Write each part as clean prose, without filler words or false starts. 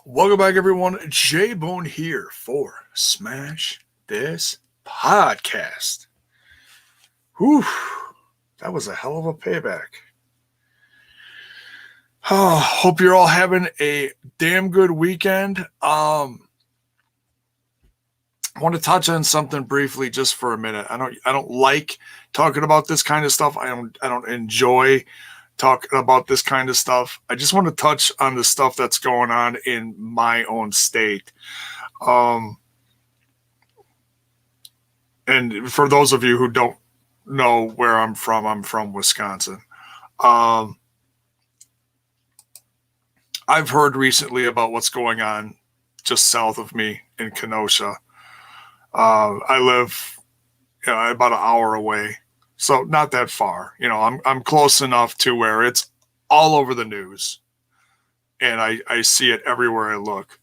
Welcome back, everyone. J Bone here for Smash This Podcast. Whew, that was a hell of a payback. Oh, hope you're all having a damn good weekend. I want to touch on something briefly just for a minute. I don't like talking about this kind of stuff. I don't enjoy talking about this kind of stuff. I just want to touch on the stuff that's going on in my own state. And for those of you who don't know where I'm from Wisconsin. I've heard recently about what's going on just south of me in Kenosha. I live about an hour away, so not that far. I'm close enough to where it's all over the news, and I see it everywhere I look.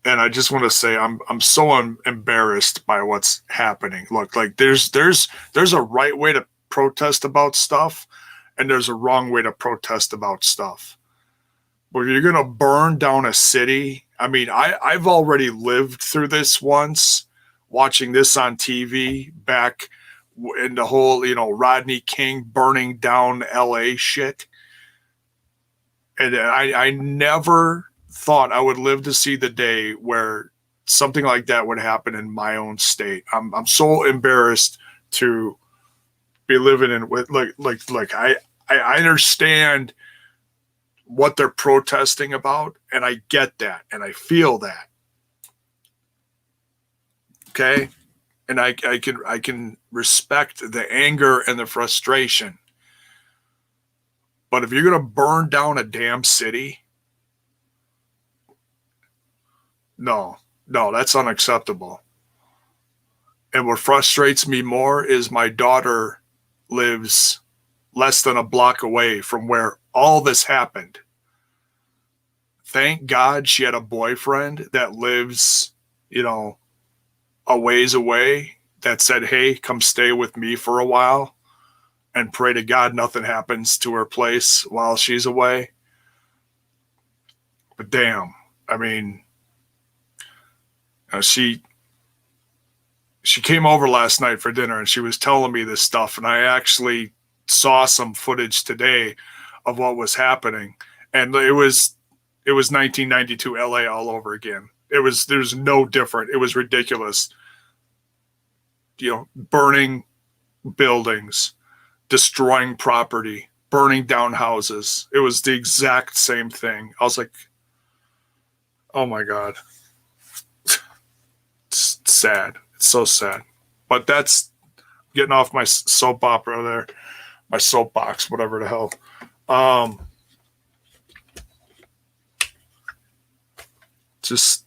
And I just want to say I'm so embarrassed by what's happening. Look, like there's a right way to protest about stuff, and there's a wrong way to protest about stuff. But if you're gonna burn down a city, I mean, I've already lived through this once, watching this on TV back in the whole Rodney King burning down L.A. shit, and I never thought I would live to see the day where something like that would happen in my own state. I'm so embarrassed to be living in with like I understand what they're protesting about, and I get that and I feel that. Okay? And I can respect the anger and the frustration. But if you're gonna burn down a damn city, no, that's unacceptable. And what frustrates me more is my daughter lives less than a block away from where all this happened. Thank God she had a boyfriend that lives, a ways away that said, hey, come stay with me for a while and pray to God nothing happens to her place while she's away. But damn, I mean, she came over last night for dinner and she was telling me this stuff, and I actually saw some footage today of what was happening, and it was 1992 LA all over again. There's no different. It was ridiculous. Burning buildings, destroying property, burning down houses. It was the exact same thing. I was like, oh my God. It's sad. It's so sad. But that's getting off my soap opera there, my soapbox, whatever the hell. Just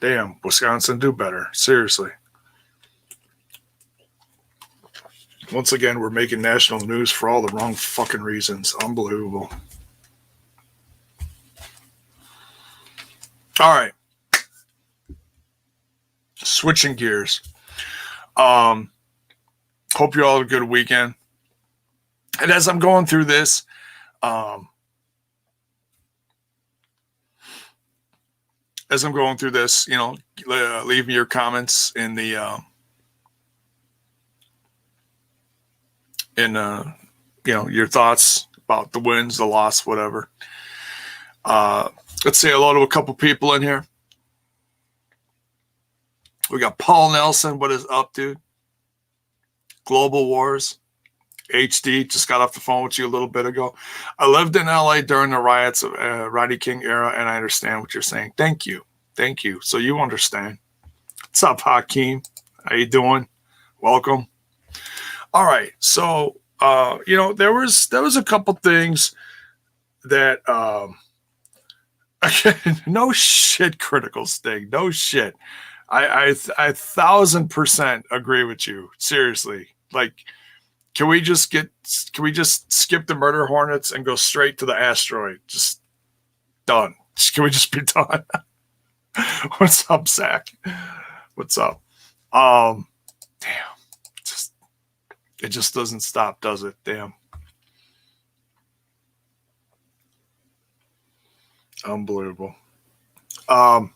damn, Wisconsin, do better. Seriously. Once again, we're making national news for all the wrong fucking reasons. Unbelievable. All right. Switching gears. Hope you all had a good weekend. And as I'm going through this, leave me your comments in the your thoughts about the wins, the loss, whatever. Let's say hello to a couple people in here. We got Paul Nelson. What is up, dude? Global Wars. HD, just got off the phone with you a little bit ago. I lived in LA during the riots of Rodney King era, and I understand what you're saying. Thank you. So you understand. What's up, Hakeem? How you doing? Welcome. All right. So, there was a couple things that, again, no shit, Critical Sting. No shit. I 1,000% agree with you. Seriously. Like, can we just skip the murder hornets and go straight to the asteroid? Just done. Can we just be done? What's up, Zach? What's up? Damn. It just doesn't stop, does it? Damn. Unbelievable. All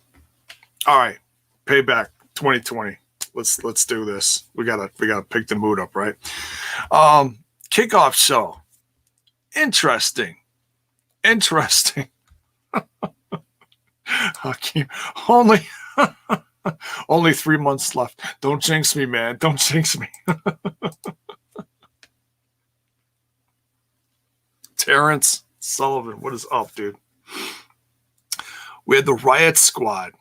right, Payback 2020. Let's do this. We gotta pick the mood up, right? Kickoff show. Interesting. Only only 3 months left. Don't jinx me, man. Don't jinx me. Terrence Sullivan, what is up, dude? We had the Riot Squad.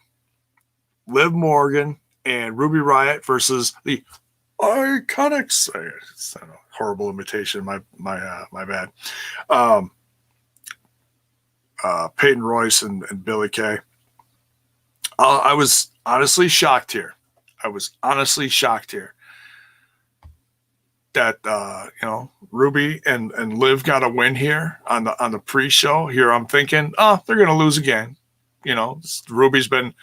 Liv Morgan and Ruby Riott versus the Iconics. It's a horrible imitation. My bad. Peyton Royce and Billie Kay. I was honestly shocked here. That Ruby and Liv got a win here on the pre-show. Here I'm thinking, they're gonna lose again. Ruby's been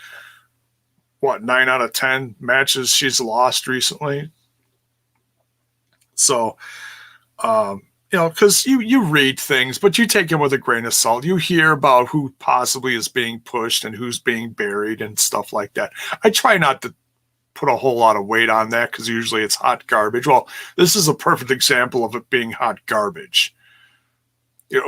9 out of 10 matches she's lost recently. So, because you read things, but you take them with a grain of salt. You hear about who possibly is being pushed and who's being buried and stuff like that. I try not to put a whole lot of weight on that because usually it's hot garbage. Well, this is a perfect example of it being hot garbage.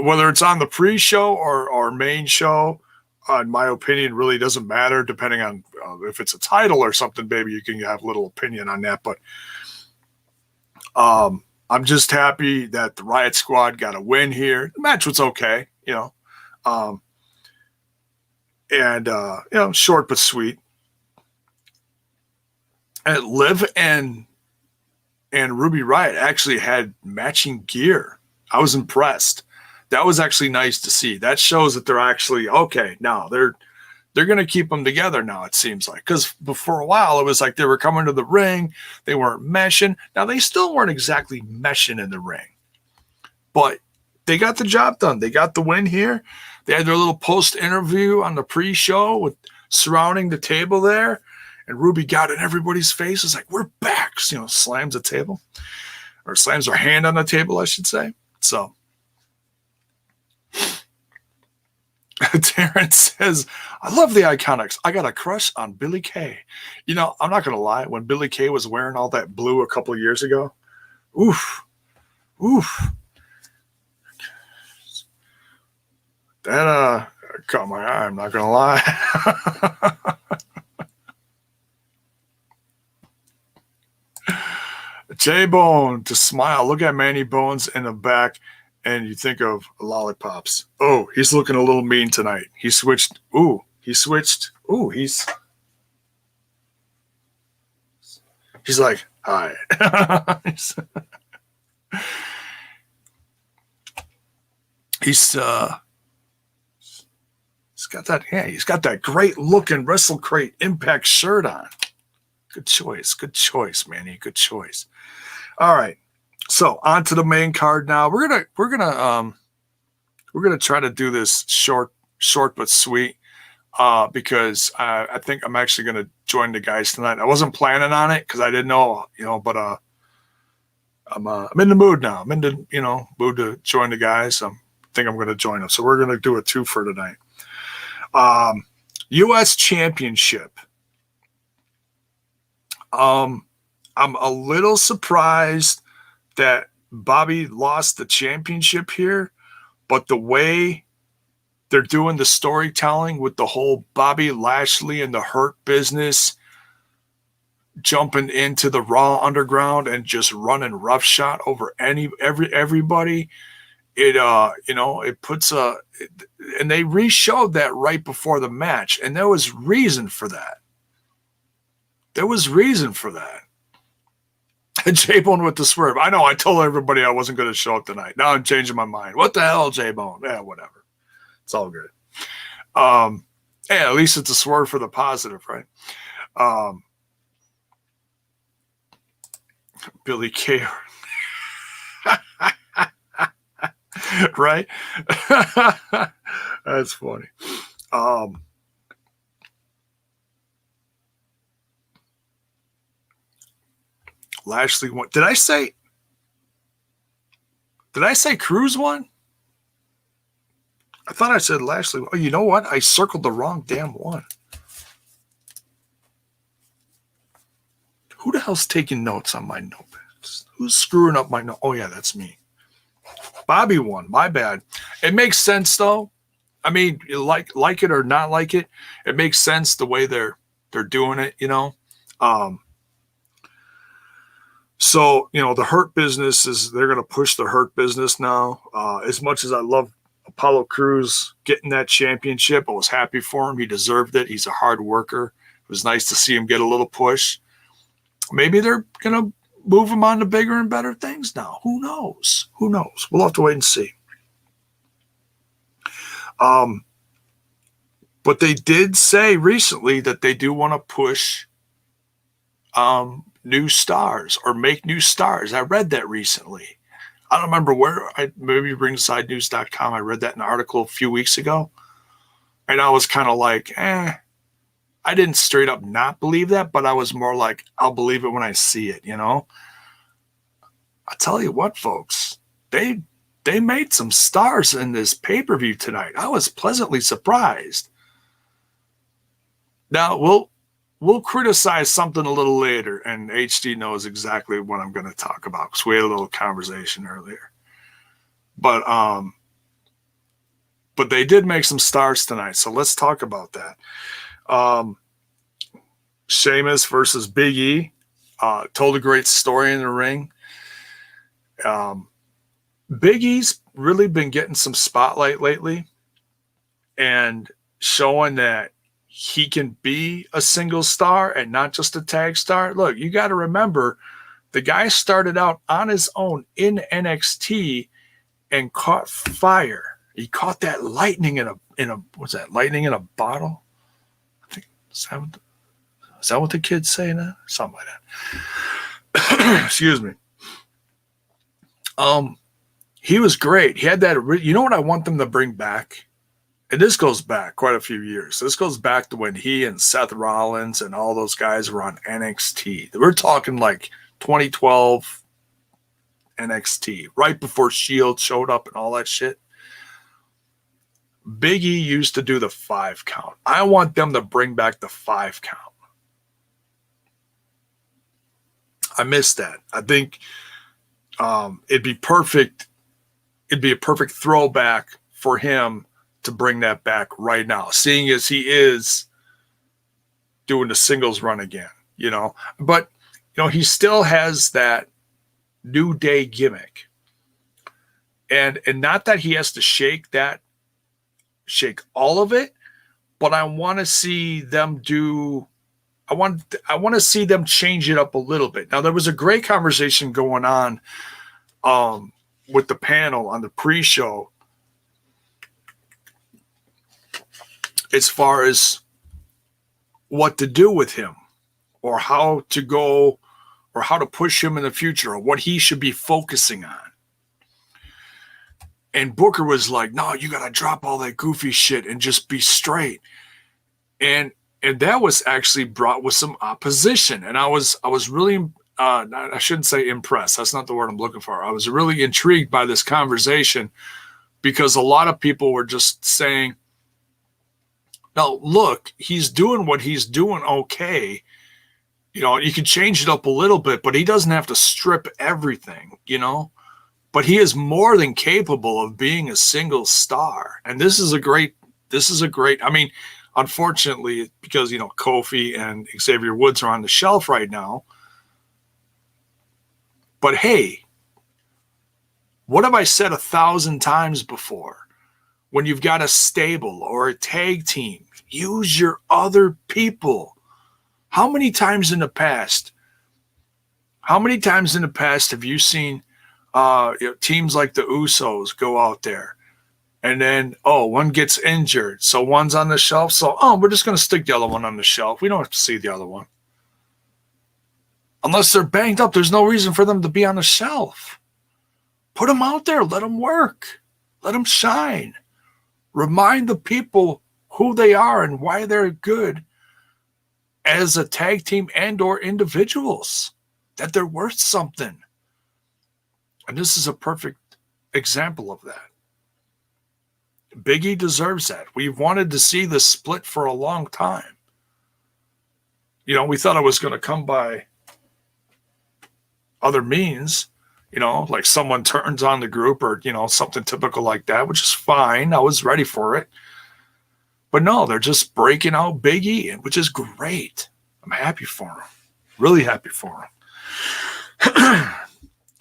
Whether it's on the pre-show or main show, in my opinion, really doesn't matter, depending on if it's a title or something, baby, you can have a little opinion on that. But I'm just happy that the Riot Squad got a win here. The match was okay, short but sweet. And Liv and Ruby Riott actually had matching gear. I was impressed. That was actually nice to see. That shows that they're actually okay. Now they're going to keep them together now, it seems like. Because for a while, it was like they were coming to the ring. They weren't meshing. Now, they still weren't exactly meshing in the ring. But they got the job done. They got the win here. They had their little post-interview on the pre-show with surrounding the table there. And Ruby got in everybody's face. It's like, we're back. Slams the table. Or slams her hand on the table, I should say. So Terrence says, I love the Iconics. I got a crush on Billie Kay. I'm not going to lie. When Billie Kay was wearing all that blue a couple of years ago, oof. That caught my eye. I'm not going to lie. J-Bone to smile. Look at Manny Bones in the back. And you think of lollipops. Oh, he's looking a little mean tonight. He switched. Ooh, he's like, hi. He's got that great looking Wrestle Crate Impact shirt on. Good choice, Manny. Good choice. All right. So on to the main card now. We're gonna try to do this short but sweet, because I think I'm actually gonna join the guys tonight. I wasn't planning on it because I didn't know, but I'm in the mood now. I'm in the mood to join the guys. I think I'm gonna join them. So we're gonna do a 2 for tonight. U.S. Championship. I'm a little surprised that Bobby lost the championship here, but the way they're doing the storytelling with the whole Bobby Lashley and the Hurt Business jumping into the Raw Underground and just running roughshod over everybody, it puts and they re-showed that right before the match, and there was reason for that. J-Bone with the swerve. I know, I told everybody I wasn't going to show up tonight. Now I'm changing my mind. What the hell, J-Bone? Yeah, whatever. It's all good. At least it's a swerve for the positive, right? Billie Kay. Right? That's funny. Lashley won. Did I say Cruz won? I thought I said Lashley. Oh, you know what? I circled the wrong damn one. Who the hell's taking notes on my notepads? Who's screwing up my note? Oh, yeah, that's me. Bobby won. My bad. It makes sense, though. I mean, like it or not like it, it makes sense the way they're doing it, you know. So, you know, the Hurt Business is, they're going to push the Hurt Business now. As much as I love Apollo Crews getting that championship, I was happy for him. He deserved it. He's a hard worker. It was nice to see him get a little push. Maybe they're going to move him on to bigger and better things now. Who knows? Who knows? We'll have to wait and see. But they did say recently that they do want to push new stars or make new stars. I read that recently. I don't remember where. Maybe ringsidenews.com. I read that in an article a few weeks ago. And I was kind of like, I didn't straight up not believe that, but I was more like, I'll believe it when I see it, you know? I tell you what, folks, they made some stars in this pay-per-view tonight. I was pleasantly surprised. Now, we'll criticize something a little later, and HD knows exactly what I'm going to talk about because we had a little conversation earlier. But they did make some stars tonight, so let's talk about that. Sheamus versus Big E told a great story in the ring. Big E's really been getting some spotlight lately and showing that he can be a single star and not just a tag star. Look, you got to remember, the guy started out on his own in NXT and caught fire. He caught that lightning in a what's that? Lightning in a bottle? I think is that what the kids say now? Something like that. Excuse me. He was great. He had that. You know what I want them to bring back? And this goes back quite a few years. This goes back to when he and Seth Rollins and all those guys were on NXT. We're talking like 2012 NXT, right before Shield showed up and all that shit. Big E used to do the 5 count. I want them to bring back the 5 count. I miss that. I think it'd be perfect. It'd be a perfect throwback for him to bring that back right now, seeing as he is doing the singles run again, you know. But, you know, he still has that New Day gimmick. And not that he has to shake all of it, but I want to see them I want to see them change it up a little bit. Now, there was a great conversation going on with the panel on the pre-show as far as what to do with him or how to go or how to push him in the future or what he should be focusing on. And Booker was like, no, you got to drop all that goofy shit and just be straight. And that was actually brought with some opposition. And I was really, I shouldn't say impressed. That's not the word I'm looking for. I was really intrigued by this conversation because a lot of people were just saying, now, look, he's doing what he's doing okay. You know, you can change it up a little bit, but he doesn't have to strip everything, you know. But he is more than capable of being a single star. And this is a great, I mean, unfortunately, because, you know, Kofi and Xavier Woods are on the shelf right now. But hey, what have I said 1,000 times before? When you've got a stable or a tag team, use your other people. How many times in the past have you seen teams like the Usos go out there and then, one gets injured, so one's on the shelf, so, we're just going to stick the other one on the shelf. We don't have to see the other one. Unless they're banged up, there's no reason for them to be on the shelf. Put them out there. Let them work. Let them shine. Remind the people who they are and why they're good as a tag team and or individuals, that they're worth something. And this is a perfect example of that. Big E deserves that. We've wanted to see this split for a long time. We thought it was going to come by other means, like someone turns on the group or, something typical like that, which is fine. I was ready for it. But no, they're just breaking out Big E, which is great. I'm happy for him. Really happy for him.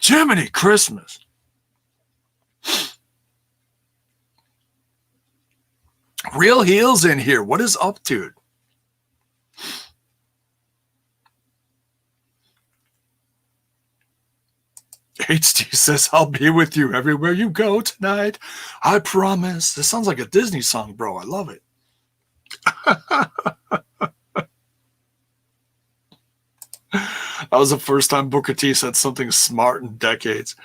Jiminy Christmas. Real heels in here. What is up, dude? HD says, I'll be with you everywhere you go tonight. I promise. This sounds like a Disney song, bro. I love it. That was the first time Booker T said something smart in decades.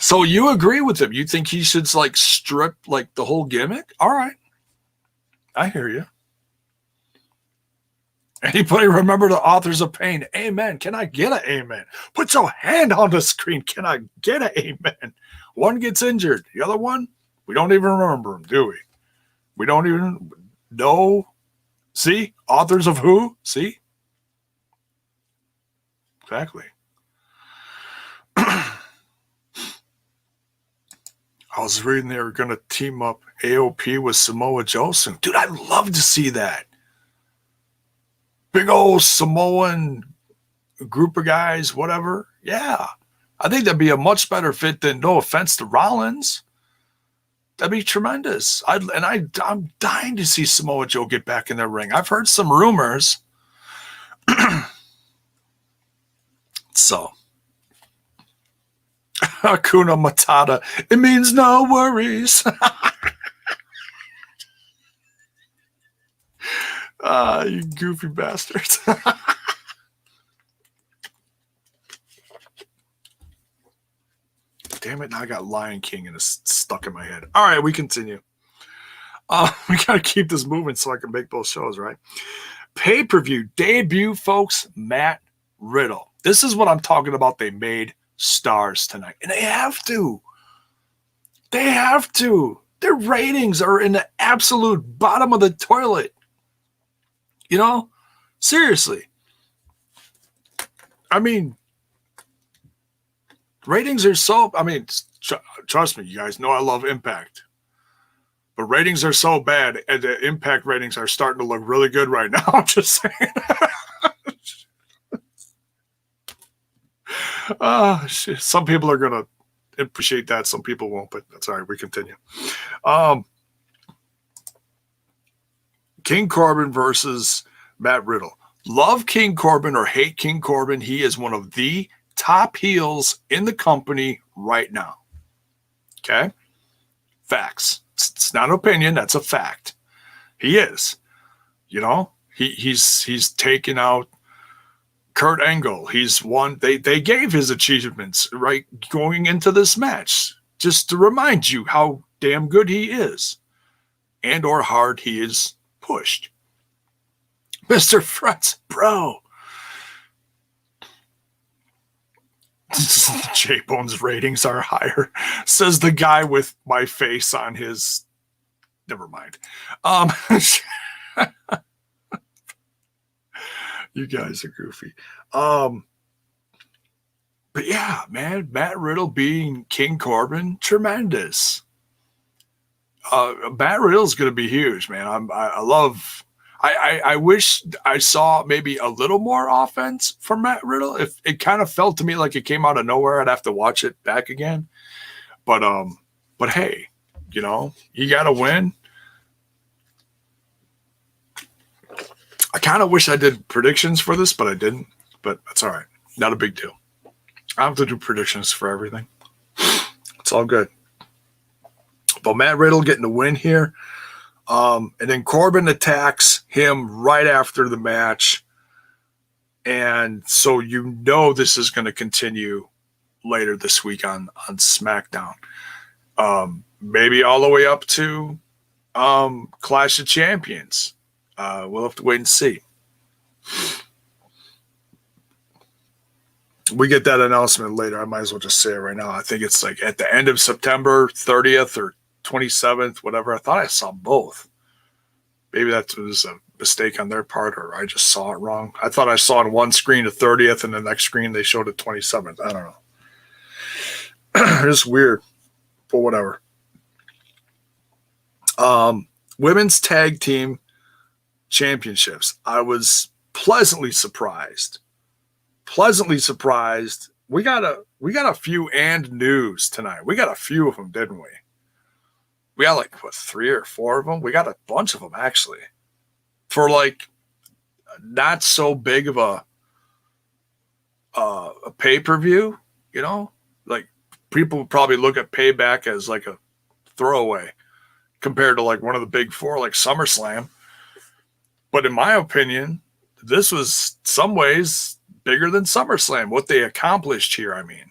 So you agree with him? You think he should like strip like the whole gimmick? All right. I hear you. Anybody remember the Authors of Pain? Amen. Can I get an amen? Put your hand on the screen. Can I get an amen? One gets injured. The other one, we don't even remember him, do we? We don't even know. See? Authors of who? See? Exactly. I was reading they were going to team up AOP with Samoa Joe soon. Dude, I'd love to see that. Big old Samoan group of guys, whatever. Yeah. I think that'd be a much better fit than, no offense to Rollins. That'd be tremendous. I'm dying to see Samoa Joe get back in the ring. I've heard some rumors. So. Hakuna Matata. It means no worries. You goofy bastards. Damn it, now I got Lion King and it's stuck in my head. All right, we continue. We got to keep this moving so I can make both shows, right? Pay-per-view debut, folks, Matt Riddle. This is what I'm talking about. They made stars tonight. And they have to. They have to. Their ratings are in the absolute bottom of the toilet. Seriously. I mean, ratings are so, trust me, you guys know I love Impact. But ratings are so bad, and the Impact ratings are starting to look really good right now. I'm just saying. Shit. Some people are going to appreciate that. Some people won't, but that's all right. We continue. King Corbin versus Matt Riddle. Love King Corbin or hate King Corbin, he is one of the top heels in the company right now. Okay? Facts. It's not an opinion. That's a fact. He is. He's taken out Kurt Angle. He's won. They gave his achievements right going into this match just to remind you how damn good he is and or hard he is pushed. Mr. Frets, bro. J-Bone's ratings are higher, says the guy with my face on his. Never mind. You guys are goofy. But yeah, man, Matt Riddle being King Corbin, tremendous. Matt Riddle's going to be huge, man. I love. I wish I saw maybe a little more offense from Matt Riddle. If it kind of felt to me like it came out of nowhere, I'd have to watch it back again. But hey, you got to win. I kind of wish I did predictions for this, but I didn't. But that's all right. Not a big deal. I have to do predictions for everything. It's all good. But Matt Riddle getting the win here. And then Corbin attacks him right after the match. And so this is going to continue later this week on SmackDown. Maybe all the way up to Clash of Champions. We'll have to wait and see. We get that announcement later. I might as well just say it right now. I think it's like at the end of September 30th or 27th, whatever. I thought I saw both. Maybe that was a mistake on their part, or I just saw it wrong. I thought I saw on one screen the 30th, and the next screen they showed the 27th. I don't know. It's weird, but whatever. Women's tag team championships. I was pleasantly surprised. We got a few and news tonight. We got a few of them, didn't we? We got like, what, 3 or 4 of them? We got a bunch of them, actually. For like not so big of a pay-per-view, you know? Like, people would probably look at Payback as like a throwaway compared to like one of the big 4, like SummerSlam. But in my opinion, this was some ways bigger than SummerSlam. What they accomplished here, I mean,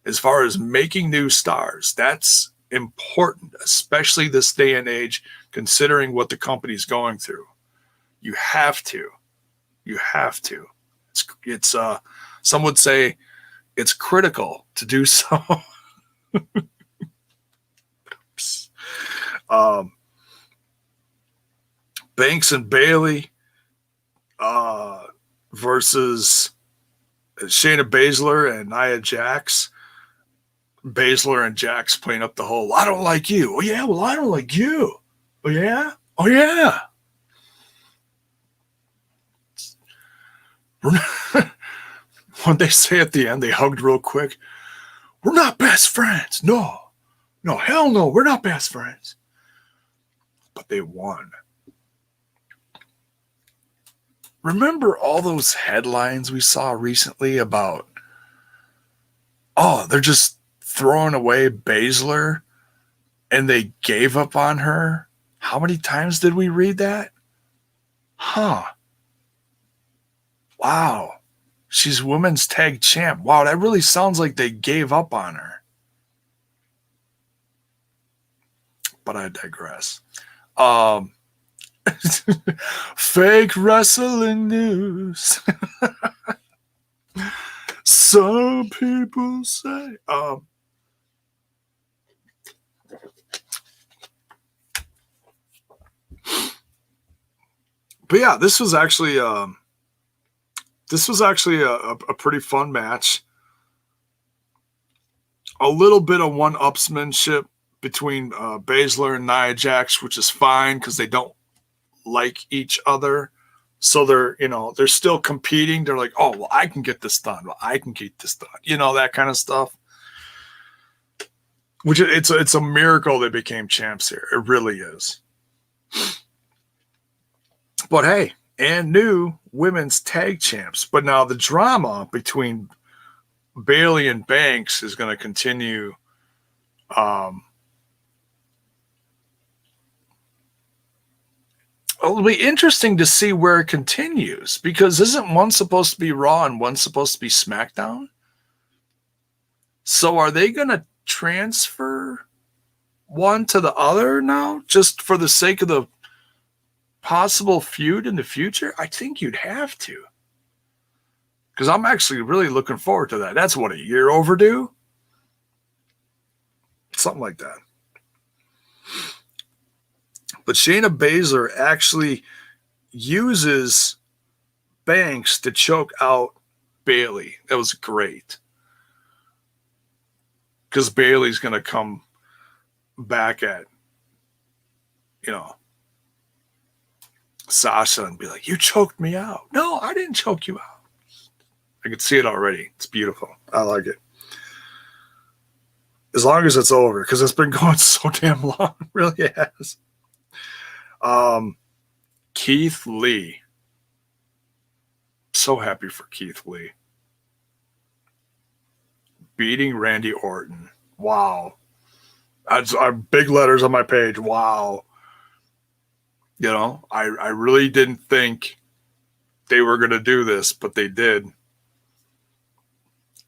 as far as making new stars, that's important, especially this day and age, considering what the company's going through. You have to. It's some would say it's critical to do so. Banks and Bailey versus Shayna Baszler and Nia Jax. Baszler and Jax playing up the whole, I don't like you. Oh, yeah, well, I don't like you. Oh, yeah? Oh, yeah. What they say at the end, they hugged real quick. We're not best friends. No, hell no, we're not best friends. But they won. Remember all those headlines we saw recently about, they're just throwing away Baszler and they gave up on her? How many times did we read that? Wow. She's women's tag champ. Wow, that really sounds like they gave up on her. But I digress. Fake wrestling news. Some people say. But yeah, this was actually a pretty fun match. A little bit of one-upsmanship between Baszler and Nia Jax, which is fine because they don't like each other. So they're still competing. They're like, oh, well, I can get this done. Well, I can get this done. That kind of stuff. Which it's a miracle they became champs here. It really is. But hey, and new women's tag champs. But now the drama between Bailey and Banks is going to continue. It'll be interesting to see where it continues, because isn't one supposed to be Raw and one supposed to be SmackDown? So are they going to transfer one to the other now just for the sake of the possible feud in the future? I think you'd have to, because I'm actually really looking forward to that. That's what, a year overdue? Something like that. But Shayna Baszler actually uses Banks to choke out Bailey. That was great. Because Bailey's going to come back at, Sasha and be like, you choked me out. No, I didn't choke you out. I can see it already. It's beautiful. I like it. As long as it's over, because it's been going so damn long. It really has. Keith Lee. So happy for Keith Lee. Beating Randy Orton. Wow. I big letters on my page. Wow. I really didn't think they were going to do this, but they did.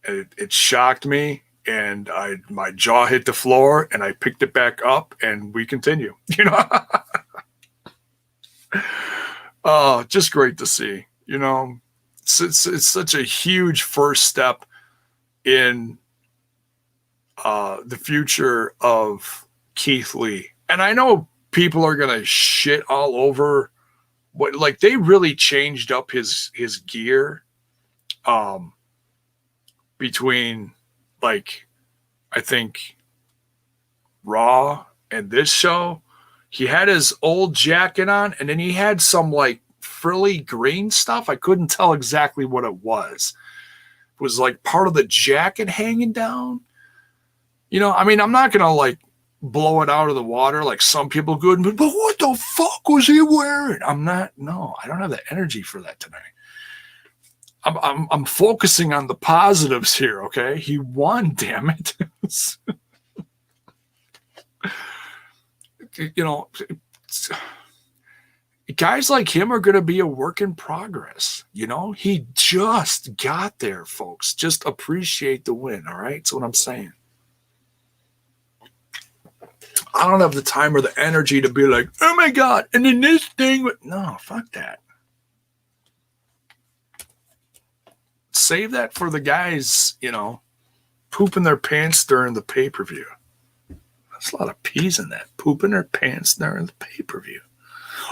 It shocked me, and my jaw hit the floor, and I picked it back up, and we continue. Just great to see. It's such a huge first step in the future of Keith Lee. And I know people are going to shit all over what, like, they really changed up his gear between, like, I think Raw and this show. He had his old jacket on, and then he had some like frilly green stuff. I couldn't tell exactly what it was. It was like part of the jacket hanging down. You know, I mean, I'm not gonna like blow it out of the water like some people could, but what the fuck was he wearing? I'm not. No, I don't have the energy for that tonight. I'm focusing on the positives here. Okay, he won. Damn it. You know, guys like him are going to be a work in progress. You know, he just got there, folks. Just appreciate the win. All right. That's what I'm saying. I don't have the time or the energy to be like, oh my God. And then this thing. No, fuck that. Save that for the guys, you know, pooping their pants during the pay-per-view. There's a lot of P's in that. Pooping their pants during the pay-per-view.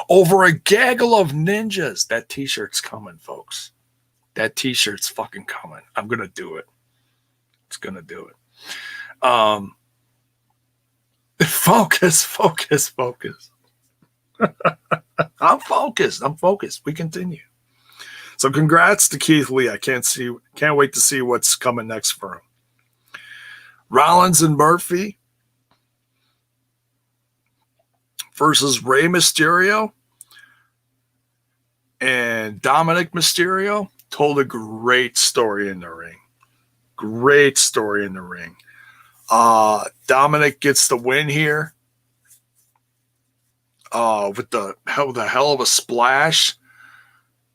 Over a gaggle of ninjas. That t-shirt's coming, folks. That t-shirt's fucking coming. I'm going to do it. It's going to do it. Focus. I'm focused. We continue. So congrats to Keith Lee. I can't wait to see what's coming next for him. Rollins and Murphy versus Rey Mysterio and Dominic Mysterio told a great story in the ring. Dominic gets the win here with the hell of a splash.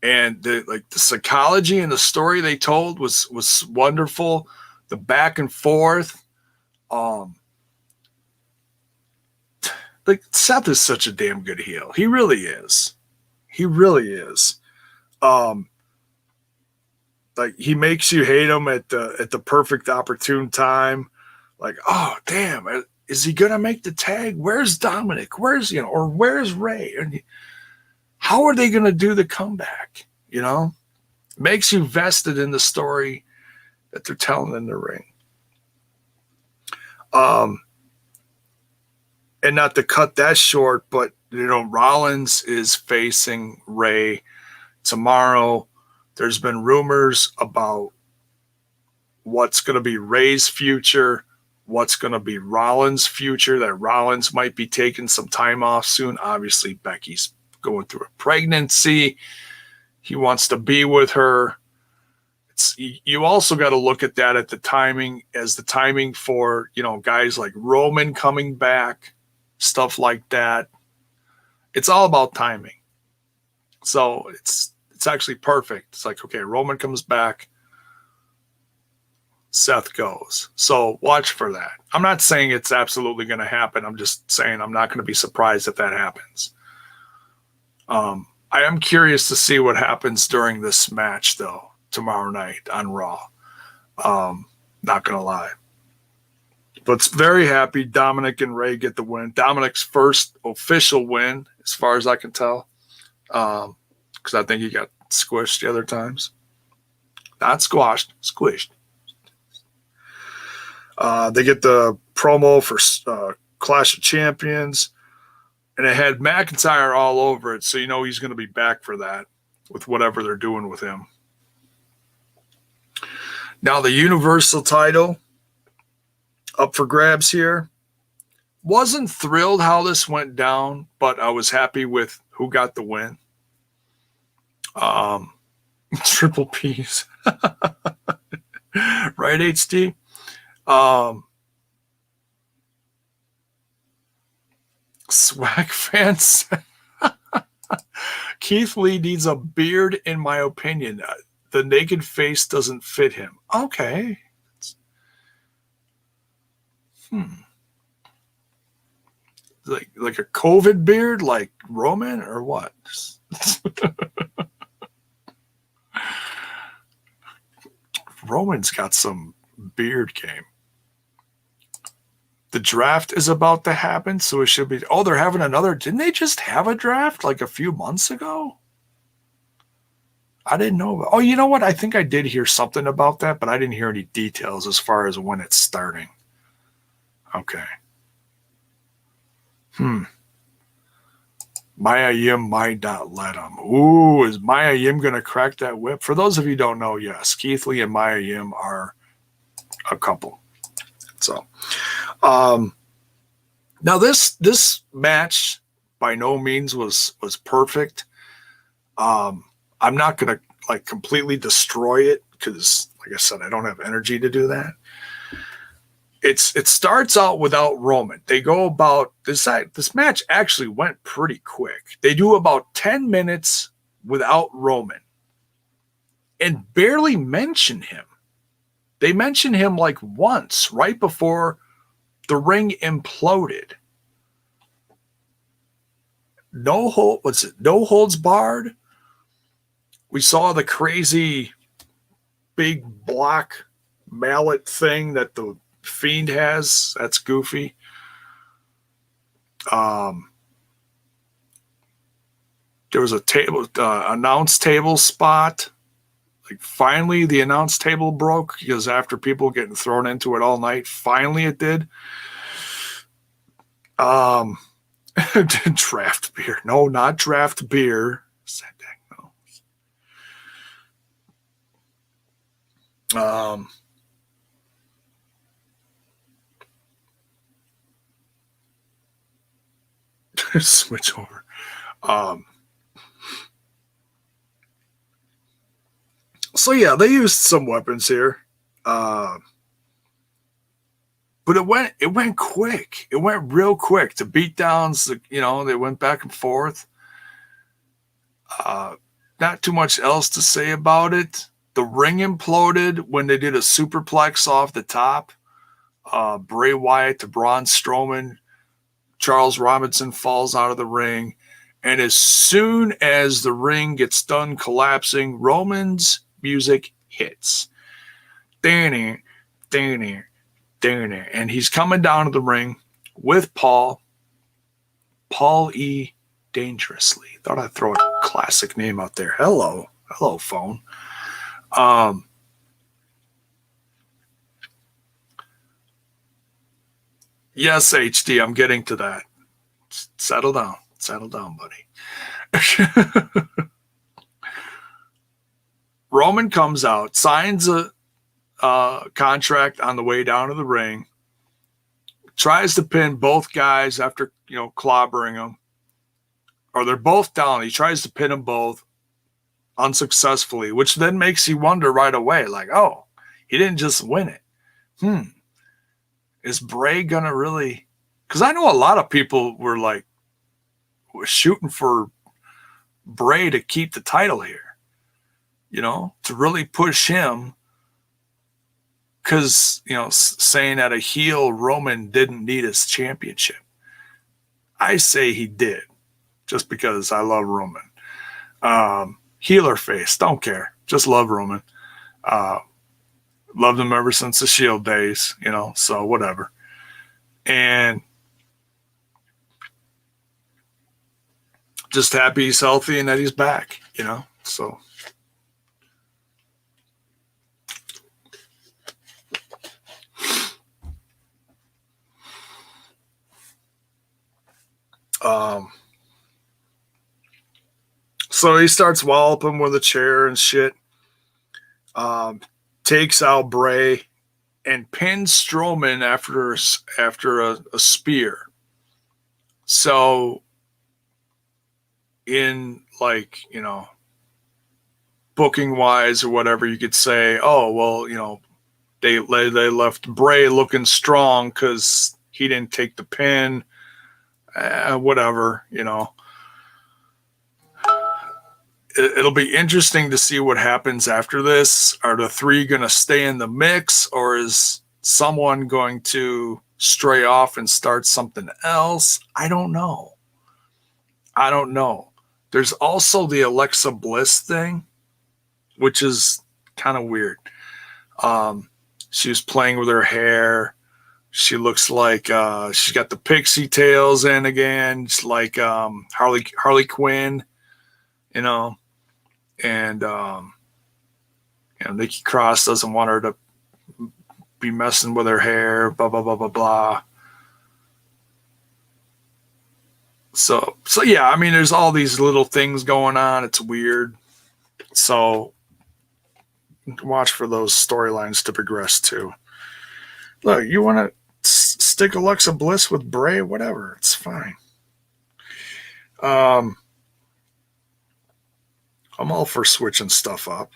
And the psychology and the story they told was wonderful. The back and forth. Like, Seth is such a damn good heel. He really is. Like, he makes you hate him at the perfect opportune time. Like, oh damn, is he gonna make the tag? Where's Dominic? Where's Ray? And how are they gonna do the comeback? You know, makes you vested in the story that they're telling in the ring. And not to cut that short, but, you know, Rollins is facing Ray tomorrow. There's been rumors about what's going to be Ray's future, what's going to be Rollins' future, that Rollins might be taking some time off soon. Obviously, Becky's going through a pregnancy. He wants to be with her. You also got to look at that at the timing for, you know, guys like Roman coming back, stuff like that. It's all about timing. So it's actually perfect. It's like, okay, Roman comes back, Seth goes. So watch for that. I'm not saying it's absolutely going to happen. I'm just saying I'm not going to be surprised if that happens. I am curious to see what happens during this match, though, tomorrow night on Raw. Not going to lie. But very happy Dominic and Ray get the win. Dominic's first official win, as far as I can tell. Because I think he got squished the other times. Not squashed, squished. They get the promo for Clash of Champions. And it had McIntyre all over it, so you know he's going to be back for that with whatever they're doing with him. Now the Universal title up for grabs here. Wasn't thrilled how this went down, but I was happy with who got the win. Triple P's. Right, HD? Swag fans. Keith Lee needs a beard, in my opinion. The naked face doesn't fit him. Okay. Like a COVID beard, like Roman, or what? Roman's got some beard game. The draft is about to happen, so it should be. Oh, they're having another. Didn't they just have a draft like a few months ago? I didn't know. Oh, you know what? I think I did hear something about that, but I didn't hear any details as far as when it's starting. Okay. Maya Yim might not let him. Ooh, is Maya Yim going to crack that whip? For those of you who don't know, yes, Keith Lee and Maya Yim are a couple. So, now this match by no means was perfect. I'm not going to like completely destroy it because, like I said, I don't have energy to do that. It starts out without Roman. They go about this match actually went pretty quick. They do about 10 minutes without Roman and barely mention him. They mention him like once right before the ring imploded. No holds barred. We saw the crazy big block mallet thing that the Fiend has. That's goofy. There was a table, announce table spot. Like finally, the announce table broke because after people getting thrown into it all night, finally it did. Draft beer? No, not draft beer. No. Switch over. So yeah, they used some weapons here, but it went quick. It went real quick. The beatdowns, they went back and forth. Not too much else to say about it. The ring imploded when they did a superplex off the top. Bray Wyatt to Braun Strowman. Charles Robinson falls out of the ring. And as soon as the ring gets done collapsing, Roman's music hits. And he's coming down to the ring with Paul E. Dangerously. Thought I'd throw a classic name out there. Hello, phone. Yes, HD, I'm getting to that. Settle down, buddy. Roman comes out, signs a contract on the way down to the ring, tries to pin both guys after, clobbering them. Or they're both down. He tries to pin them both unsuccessfully, which then makes you wonder right away, like, oh, he didn't just win it. Is Bray gonna really? Because I know a lot of people were shooting for Bray to keep the title here, to really push him. Because, saying that a heel Roman didn't need his championship. I say he did, just because I love Roman. Heel or face, don't care. Just love Roman. Loved him ever since the Shield days, so whatever. And just happy he's healthy and that he's back, so. So he starts walloping with a chair and shit. Takes out Bray and pins Strowman after a spear. So in booking wise or whatever, you could say, oh, well, they left Bray looking strong because he didn't take the pin. Whatever, It'll be interesting to see what happens after this. Are the three going to stay in the mix, or is someone going to stray off and start something else? I don't know. There's also the Alexa Bliss thing, which is kind of weird. She was playing with her hair. She looks like she's got the pixie tails in again. It's like Harley Quinn, you know, and Nikki Cross doesn't want her to be messing with her hair. Blah blah blah blah blah. So yeah, I mean, there's all these little things going on. It's weird. So watch for those storylines to progress too. Look, you want to stick Alexa Bliss with Bray, whatever, it's fine. I'm all for switching stuff up.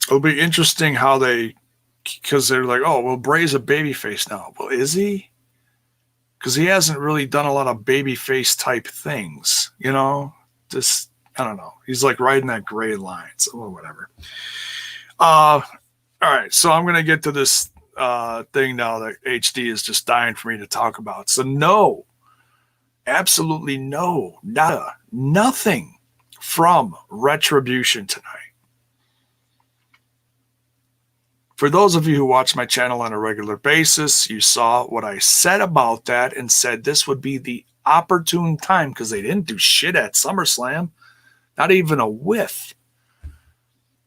It'll be interesting how because they're like, oh, well, Bray's a babyface now. Well, is he? Because he hasn't really done a lot of babyface type things, just, I don't know. He's like riding that gray line, so whatever. All right, so I'm going to get to this thing now that HD is just dying for me to talk about. So no, absolutely no, nada, nothing from Retribution tonight. For those of you who watch my channel on a regular basis, you saw what I said about that and said this would be the opportune time because they didn't do shit at SummerSlam, not even a whiff.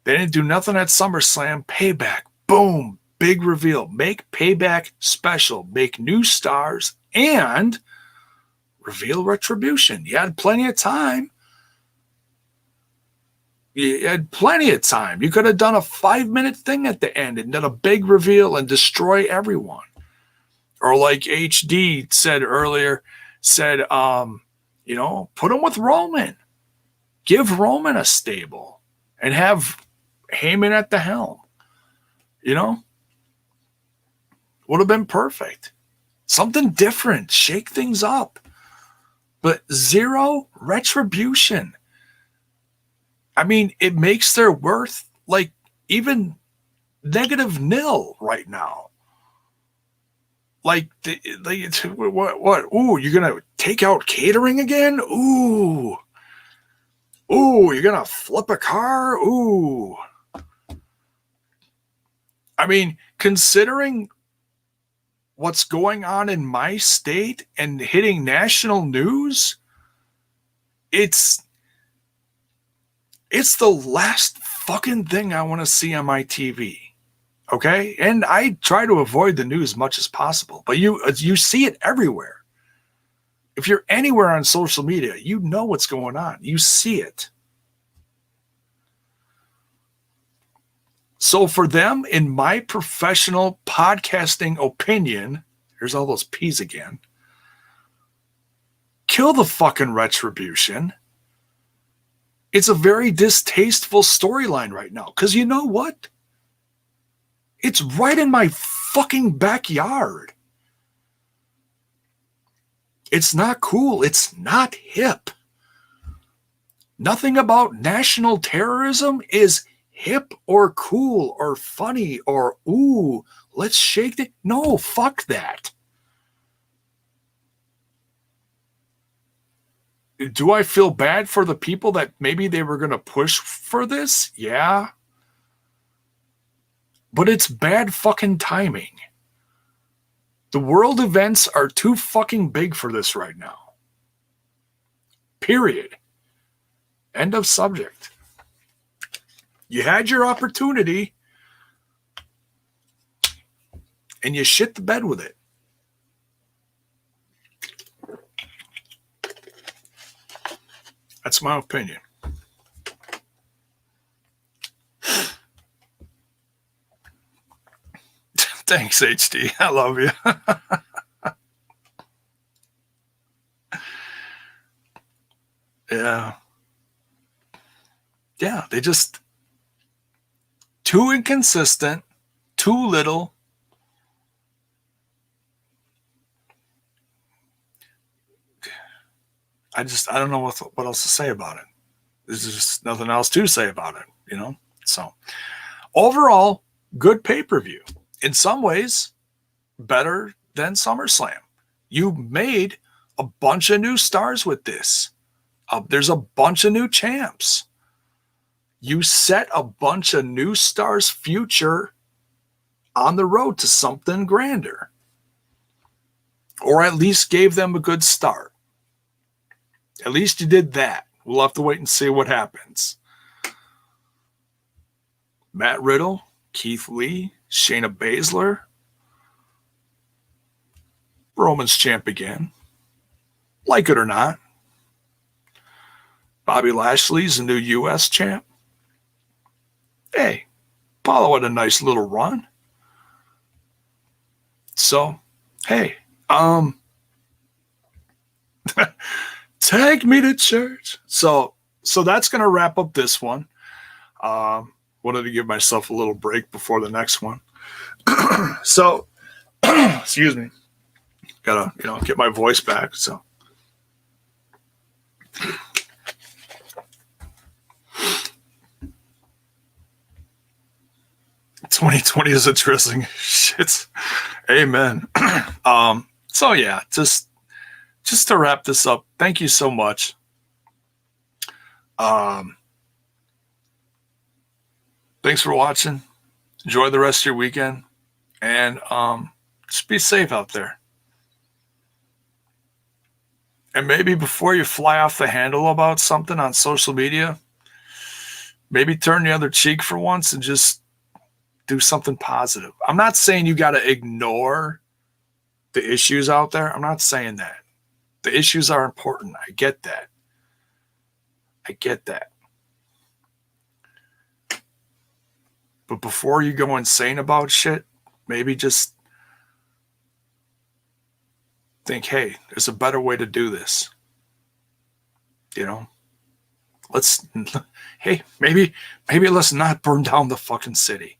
They didn't do nothing at SummerSlam. Payback, boom, big reveal. Make Payback special. Make new stars and reveal Retribution. You had plenty of time. You had plenty of time. You could have done a 5-minute thing at the end and done a big reveal and destroy everyone. Or like HD said earlier, put him with Roman. Give Roman a stable and have Heyman at the helm. Would have been perfect. Something different. Shake things up. But zero Retribution. I mean, it makes their worth like even -0 right now. Like, what? Ooh, you're going to take out catering again? Ooh, you're going to flip a car? Ooh. I mean, considering what's going on in my state and hitting national news, it's the last fucking thing I want to see on my TV. Okay? And I try to avoid the news as much as possible, but you see it everywhere. If you're anywhere on social media, you know what's going on. You see it. So for them, in my professional podcasting opinion, here's all those P's again, kill the fucking Retribution. It's a very distasteful storyline right now. Because you know what? It's right in my fucking backyard. It's not cool. It's not hip. Nothing about national terrorism is hip or cool or funny or, ooh, let's shake it. No, fuck that. Do I feel bad for the people that maybe they were going to push for this? Yeah. But it's bad fucking timing. The world events are too fucking big for this right now. Period. End of subject. You had your opportunity and you shit the bed with it. That's my opinion. Thanks, HD. I love you. Yeah. Yeah, they just too inconsistent, too little. I don't know what else to say about it. There's just nothing else to say about it, So overall, good pay-per-view. In some ways, better than SummerSlam. You made a bunch of new stars with this. There's a bunch of new champs. You set a bunch of new stars' future on the road to something grander. Or at least gave them a good start. At least you did that. We'll have to wait and see what happens. Matt Riddle, Keith Lee, Shayna Baszler. Roman's champ again. Like it or not. Bobby Lashley's a new U.S. champ. Hey, Apollo had a nice little run. So, hey, tag me to church. So that's going to wrap up this one. Wanted to give myself a little break before the next one. So, excuse me. Gotta, get my voice back. So, 2020 is interesting. Shit. Amen. So yeah, just to wrap this up, thank you so much. Thanks for watching. Enjoy the rest of your weekend. And just be safe out there. And maybe before you fly off the handle about something on social media, maybe turn the other cheek for once and just do something positive. I'm not saying you got to ignore the issues out there. I'm not saying that. The issues are important. I get that. But before you go insane about shit, maybe just think, hey, there's a better way to do this. Maybe let's not burn down the fucking city.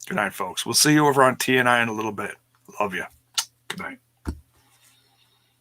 Good night, folks. We'll see you over on TNI in a little bit. Love you. Good night.